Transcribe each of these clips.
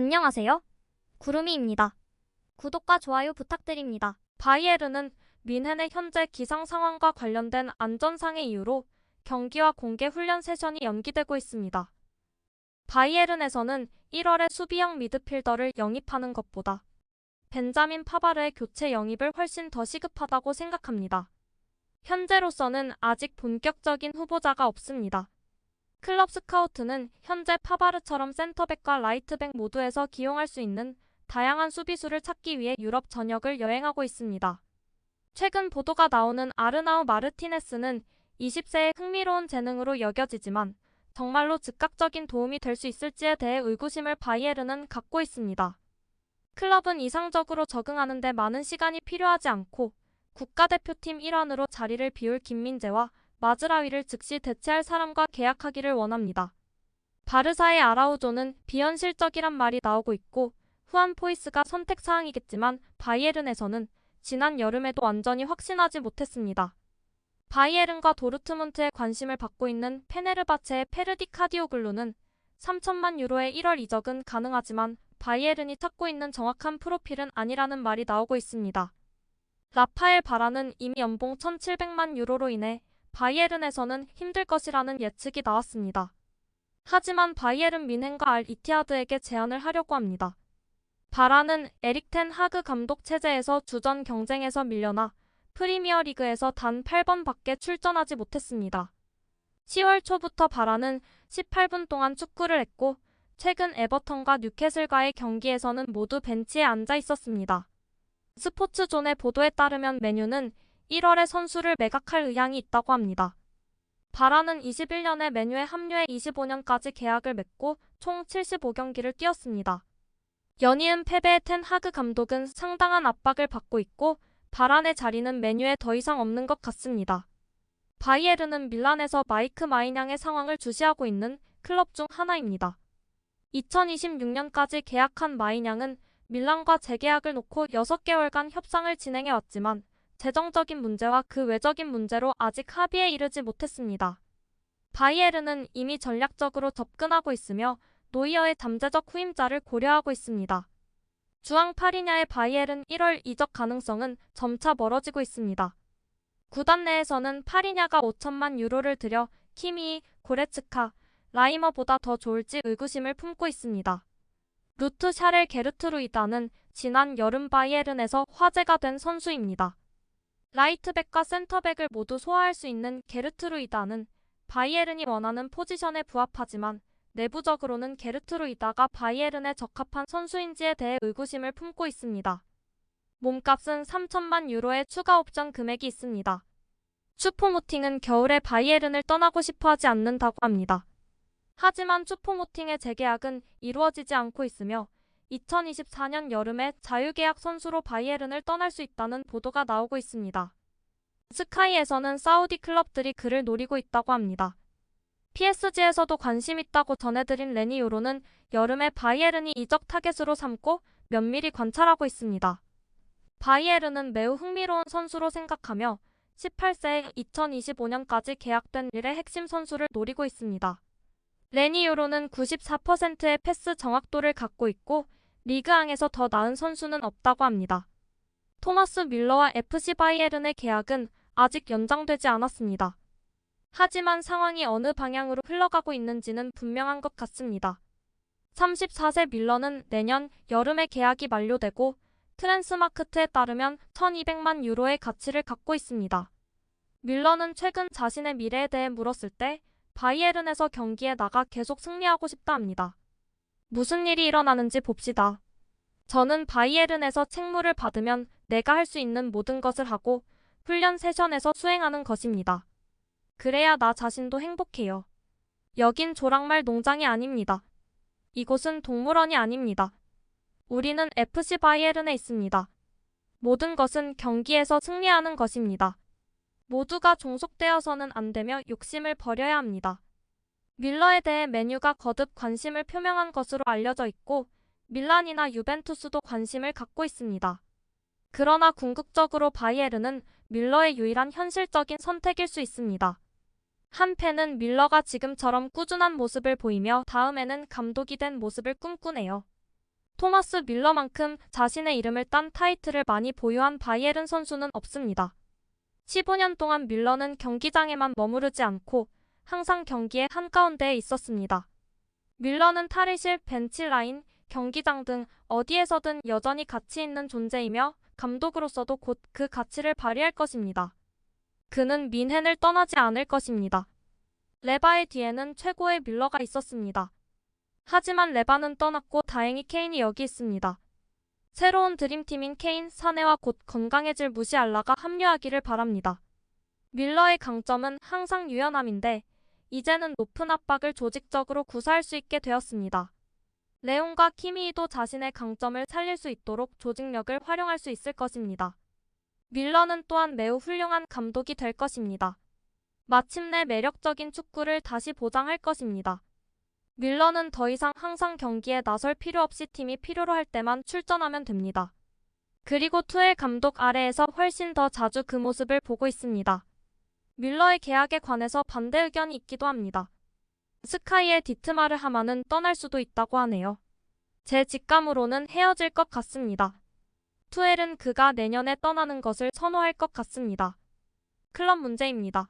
안녕하세요. 구름이입니다. 구독과 좋아요 부탁드립니다. 바이에른은 뮌헨의 현재 기상 상황과 관련된 안전상의 이유로 경기와 공개 훈련 세션이 연기되고 있습니다. 바이에른에서는 1월에 수비형 미드필더를 영입하는 것보다 벤자민 파바르의 교체 영입을 훨씬 더 시급하다고 생각합니다. 현재로서는 아직 본격적인 후보자가 없습니다. 클럽 스카우트는 현재 파바르처럼 센터백과 라이트백 모두에서 기용할 수 있는 다양한 수비수를 찾기 위해 유럽 전역을 여행하고 있습니다. 최근 보도가 나오는 아르나우 마르티네스는 20세의 흥미로운 재능으로 여겨지지만 정말로 즉각적인 도움이 될 수 있을지에 대해 의구심을 바이에른은 갖고 있습니다. 클럽은 이상적으로 적응하는 데 많은 시간이 필요하지 않고 국가대표팀 일환으로 자리를 비울 김민재와 마즈라위를 즉시 대체할 사람과 계약하기를 원합니다. 바르사의 아라우조는 비현실적이란 말이 나오고 있고 후안 포이스가 선택 사항이겠지만 바이에른에서는 지난 여름에도 완전히 확신하지 못했습니다. 바이에른과 도르트문트에 관심을 받고 있는 페네르바체의 페르디 카디오글루는 3천만 유로의 1월 이적은 가능하지만 바이에른이 찾고 있는 정확한 프로필은 아니라는 말이 나오고 있습니다. 라파엘 바라는 이미 연봉 1,700만 유로로 인해 바이에른에서는 힘들 것이라는 예측이 나왔습니다. 하지만 바이에른 뮌헨과 알 이티하드에게 제안을 하려고 합니다. 바라는 에릭 텐 하그 감독 체제에서 주전 경쟁에서 밀려나 프리미어리그에서 단 8번밖에 출전하지 못했습니다. 10월 초부터 바라는 18분 동안 축구를 했고 최근 에버턴과 뉴캐슬과의 경기에서는 모두 벤치에 앉아 있었습니다. 스포츠존의 보도에 따르면 맨유는 1월에 선수를 매각할 의향이 있다고 합니다. 바라는 21년에 맨유에 합류해 25년까지 계약을 맺고 총 75경기를 뛰었습니다. 연이은 패배의 텐 하그 감독은 상당한 압박을 받고 있고 바란의 자리는 맨유에 더 이상 없는 것 같습니다. 바이에른은 밀란에서 마이크 마이냥의 상황을 주시하고 있는 클럽 중 하나입니다. 2026년까지 계약한 마이냥은 밀란과 재계약을 놓고 6개월간 협상을 진행해왔지만 재정적인 문제와 그 외적인 문제로 아직 합의에 이르지 못했습니다. 바이에른은 이미 전략적으로 접근하고 있으며 노이어의 잠재적 후임자를 고려하고 있습니다. 주앙 파리냐의 바이에른 1월 이적 가능성은 점차 멀어지고 있습니다. 구단 내에서는 파리냐가 5천만 유로를 들여 키미, 고레츠카, 라이머보다 더 좋을지 의구심을 품고 있습니다. 루트 샤렐 게르트루이다는 지난 여름 바이에른에서 화제가 된 선수입니다. 라이트백과 센터백을 모두 소화할 수 있는 게르트루이다는 바이에른이 원하는 포지션에 부합하지만 내부적으로는 게르트루이다가 바이에른에 적합한 선수인지에 대해 의구심을 품고 있습니다. 몸값은 3천만 유로의 추가 옵션 금액이 있습니다. 슈퍼모팅은 겨울에 바이에른을 떠나고 싶어하지 않는다고 합니다. 하지만 슈퍼모팅의 재계약은 이루어지지 않고 있으며 2024년 여름에 자유계약 선수로 바이에른을 떠날 수 있다는 보도가 나오고 있습니다. 스카이에서는 사우디 클럽들이 그를 노리고 있다고 합니다. PSG에서도 관심 있다고 전해드린 레니 요로는 여름에 바이에른이 이적 타겟으로 삼고 면밀히 관찰하고 있습니다. 바이에른은 매우 흥미로운 선수로 생각하며 18세에 2025년까지 계약된 릴의 핵심 선수를 노리고 있습니다. 레니 요로는 94%의 패스 정확도를 갖고 있고 리그앙에서 더 나은 선수는 없다고 합니다. 토마스 뮬러와 FC 바이에른의 계약은 아직 연장되지 않았습니다. 하지만 상황이 어느 방향으로 흘러가고 있는지는 분명한 것 같습니다. 34세 뮬러는 내년 여름에 계약이 만료되고 트랜스마크트에 따르면 1,200만 유로의 가치를 갖고 있습니다. 뮬러는 최근 자신의 미래에 대해 물었을 때 바이에른에서 경기에 나가 계속 승리하고 싶다 합니다. 무슨 일이 일어나는지 봅시다. 저는 바이에른에서 책무를 받으면 내가 할 수 있는 모든 것을 하고 훈련 세션에서 수행하는 것입니다. 그래야 나 자신도 행복해요. 여긴 조랑말 농장이 아닙니다. 이곳은 동물원이 아닙니다. 우리는 FC 바이에른에 있습니다. 모든 것은 경기에서 승리하는 것입니다. 모두가 종속되어서는 안 되며 욕심을 버려야 합니다. 밀러에 대해 맨유가 거듭 관심을 표명한 것으로 알려져 있고 밀란이나 유벤투스도 관심을 갖고 있습니다. 그러나 궁극적으로 바이에른은 밀러의 유일한 현실적인 선택일 수 있습니다. 한 팬은 밀러가 지금처럼 꾸준한 모습을 보이며 다음에는 감독이 된 모습을 꿈꾸네요. 토마스 밀러만큼 자신의 이름을 딴 타이틀을 많이 보유한 바이에른 선수는 없습니다. 15년 동안 밀러는 경기장에만 머무르지 않고 항상 경기의 한가운데에 있었습니다. 밀러는 탈의실, 벤치라인, 경기장 등 어디에서든 여전히 가치 있는 존재이며 감독으로서도 곧 그 가치를 발휘할 것입니다. 그는 뮌헨을 떠나지 않을 것입니다. 레바의 뒤에는 최고의 밀러가 있었습니다. 하지만 레바는 떠났고 다행히 케인이 여기 있습니다. 새로운 드림팀인 케인, 사내와 곧 건강해질 무시알라가 합류하기를 바랍니다. 밀러의 강점은 항상 유연함인데 이제는 높은 압박을 조직적으로 구사할 수 있게 되었습니다. 레온과 키미히도 자신의 강점을 살릴 수 있도록 조직력을 활용할 수 있을 것입니다. 밀러는 또한 매우 훌륭한 감독이 될 것입니다. 마침내 매력적인 축구를 다시 보장할 것입니다. 밀러는 더 이상 항상 경기에 나설 필요 없이 팀이 필요로 할 때만 출전하면 됩니다. 그리고 투엘 감독 아래에서 훨씬 더 자주 그 모습을 보고 있습니다. 밀러의 계약에 관해서 반대 의견이 있기도 합니다. 스카이의 디트마르 하마는 떠날 수도 있다고 하네요. 제 직감으로는 헤어질 것 같습니다. 투엘은 그가 내년에 떠나는 것을 선호할 것 같습니다. 클럽 문제입니다.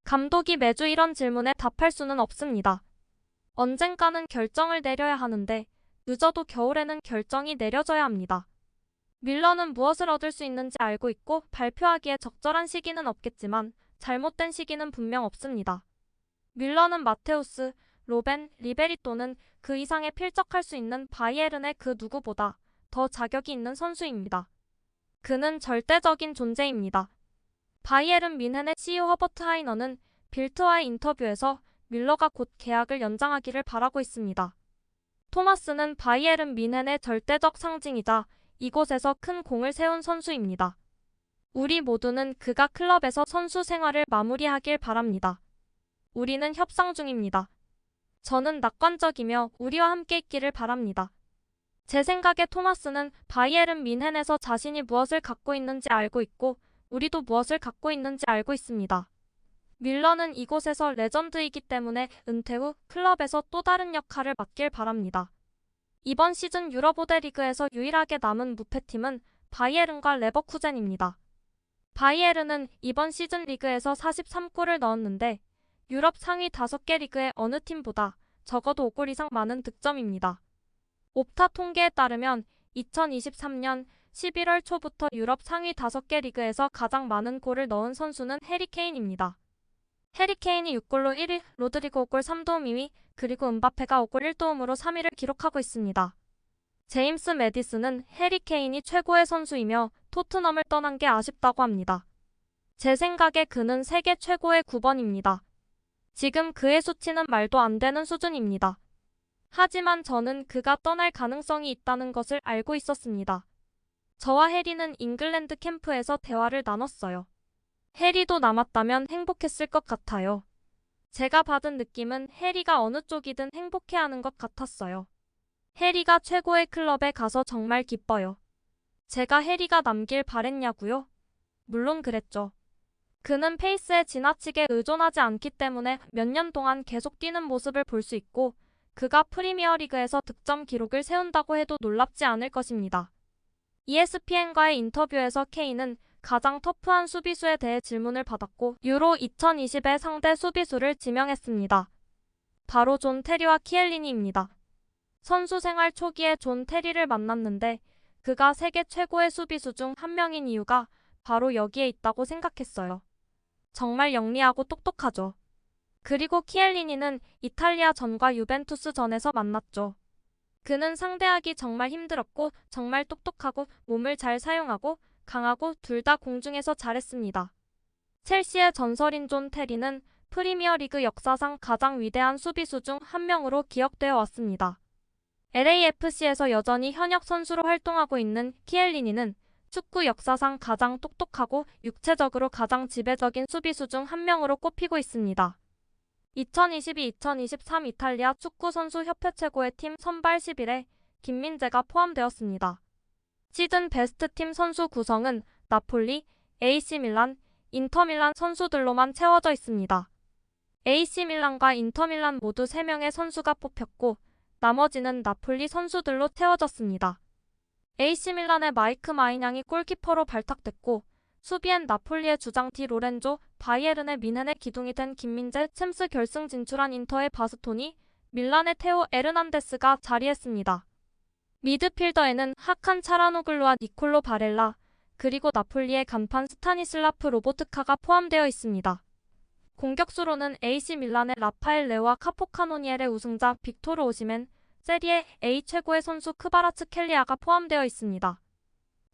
감독이 매주 이런 질문에 답할 수는 없습니다. 언젠가는 결정을 내려야 하는데 늦어도 겨울에는 결정이 내려져야 합니다. 밀러는 무엇을 얻을 수 있는지 알고 있고 발표하기에 적절한 시기는 없겠지만 잘못된 시기는 분명 없습니다. 밀러는 마테우스, 로벤, 리베리 또는 그 이상에 필적할 수 있는 바이에른의 그 누구보다 더 자격이 있는 선수입니다. 그는 절대적인 존재입니다. 바이에른 뮌헨의 CEO 허버트 하이너는 빌트와의 인터뷰에서 밀러가 곧 계약을 연장하기를 바라고 있습니다. 토마스는 바이에른 뮌헨의 절대적 상징이자 이곳에서 큰 공을 세운 선수입니다. 우리 모두는 그가 클럽에서 선수 생활을 마무리하길 바랍니다. 우리는 협상 중입니다. 저는 낙관적이며 우리와 함께 있기를 바랍니다. 제 생각에 토마스는 바이에른 뮌헨에서 자신이 무엇을 갖고 있는지 알고 있고 우리도 무엇을 갖고 있는지 알고 있습니다. 밀러는 이곳에서 레전드이기 때문에 은퇴 후 클럽에서 또 다른 역할을 맡길 바랍니다. 이번 시즌 유럽5대 리그에서 유일하게 남은 무패팀은 바이에른과 레버쿠젠입니다. 바이에른은 이번 시즌 리그에서 43골을 넣었는데 유럽 상위 5개 리그의 어느 팀보다 적어도 5골 이상 많은 득점입니다. 옵타 통계에 따르면 2023년 11월 초부터 유럽 상위 5개 리그에서 가장 많은 골을 넣은 선수는 해리 케인입니다. 해리 케인이 6골로 1위, 로드리고 5골 3도움 2위, 그리고 은바페가 5골 1도움으로 3위를 기록하고 있습니다. 제임스 매디슨은 해리 케인이 최고의 선수이며 토트넘을 떠난 게 아쉽다고 합니다. 제 생각에 그는 세계 최고의 9번입니다. 지금 그의 수치는 말도 안 되는 수준입니다. 하지만 저는 그가 떠날 가능성이 있다는 것을 알고 있었습니다. 저와 해리는 잉글랜드 캠프에서 대화를 나눴어요. 해리도 남았다면 행복했을 것 같아요. 제가 받은 느낌은 해리가 어느 쪽이든 행복해하는 것 같았어요. 해리가 최고의 클럽에 가서 정말 기뻐요. 제가 해리가 남길 바랬냐고요? 물론 그랬죠. 그는 페이스에 지나치게 의존하지 않기 때문에 몇 년 동안 계속 뛰는 모습을 볼 수 있고 그가 프리미어리그에서 득점 기록을 세운다고 해도 놀랍지 않을 것입니다. ESPN과의 인터뷰에서 케인은 가장 터프한 수비수에 대해 질문을 받았고 유로 2020의 상대 수비수를 지명했습니다. 바로 존 테리와 키엘리니입니다. 선수 생활 초기에 존 테리를 만났는데 그가 세계 최고의 수비수 중 한 명인 이유가 바로 여기에 있다고 생각했어요. 정말 영리하고 똑똑하죠. 그리고 키엘리니는 이탈리아 전과 유벤투스 전에서 만났죠. 그는 상대하기 정말 힘들었고 정말 똑똑하고 몸을 잘 사용하고 강하고 둘 다 공중에서 잘했습니다. 첼시의 전설인 존 테리는 프리미어리그 역사상 가장 위대한 수비수 중 한 명으로 기억되어 왔습니다. LAFC에서 여전히 현역 선수로 활동하고 있는 키엘리니는 축구 역사상 가장 똑똑하고 육체적으로 가장 지배적인 수비수 중 한 명으로 꼽히고 있습니다. 2022-2023 이탈리아 축구선수협회 최고의 팀 선발 10일에 김민재가 포함되었습니다. 시즌 베스트 팀 선수 구성은 나폴리, AC밀란, 인터밀란 선수들로만 채워져 있습니다. AC밀란과 인터밀란 모두 3명의 선수가 뽑혔고 나머지는 나폴리 선수들로 채워졌습니다. AC 밀란의 마이크 마이냥이 골키퍼로 발탁됐고 수비엔 나폴리의 주장 디 로렌조, 바이에른의 민헨의 기둥이 된 김민재, 챔스 결승 진출한 인터의 바스토니, 밀란의 테오 에르난데스가 자리했습니다. 미드필더에는 하칸 차라노글루와 니콜로 바렐라, 그리고 나폴리의 간판 스타니슬라프 로보트카가 포함되어 있습니다. 공격수로는 AC 밀란의 라파엘 레오와 카포카노니엘의 우승자 빅토르 오시멘, 세리에 A 최고의 선수 크바라츠켈리아가 포함되어 있습니다.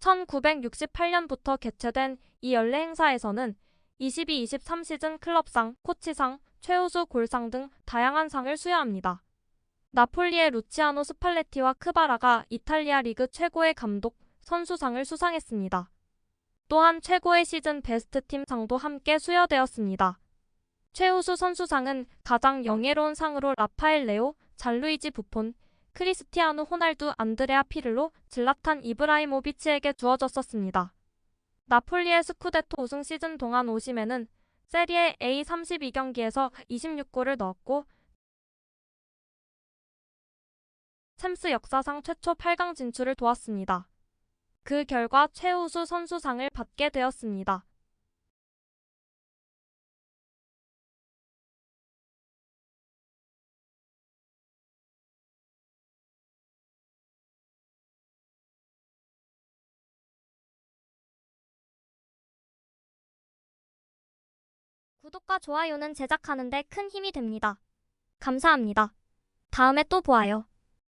1968년부터 개최된 이 연례 행사에서는 22-23 시즌 클럽상, 코치상, 최우수 골상 등 다양한 상을 수여합니다. 나폴리의 루치아노 스팔레티와 크바라가 이탈리아 리그 최고의 감독, 선수상을 수상했습니다. 또한 최고의 시즌 베스트 팀 상도 함께 수여되었습니다. 최우수 선수상은 가장 영예로운 상으로 라파엘 레오, 잘루이지 부폰, 크리스티아누 호날두, 안드레아 피를로, 질라탄 이브라이모비치에게 주어졌었습니다. 나폴리의 스쿠데토 우승 시즌 동안 오시멘은 세리에 A 32경기에서 26골을 넣었고 챔스 역사상 최초 8강 진출을 도왔습니다. 그 결과 최우수 선수상을 받게 되었습니다. 구독과 좋아요는 제작하는 데 큰 힘이 됩니다. 감사합니다. 다음에 또 보아요.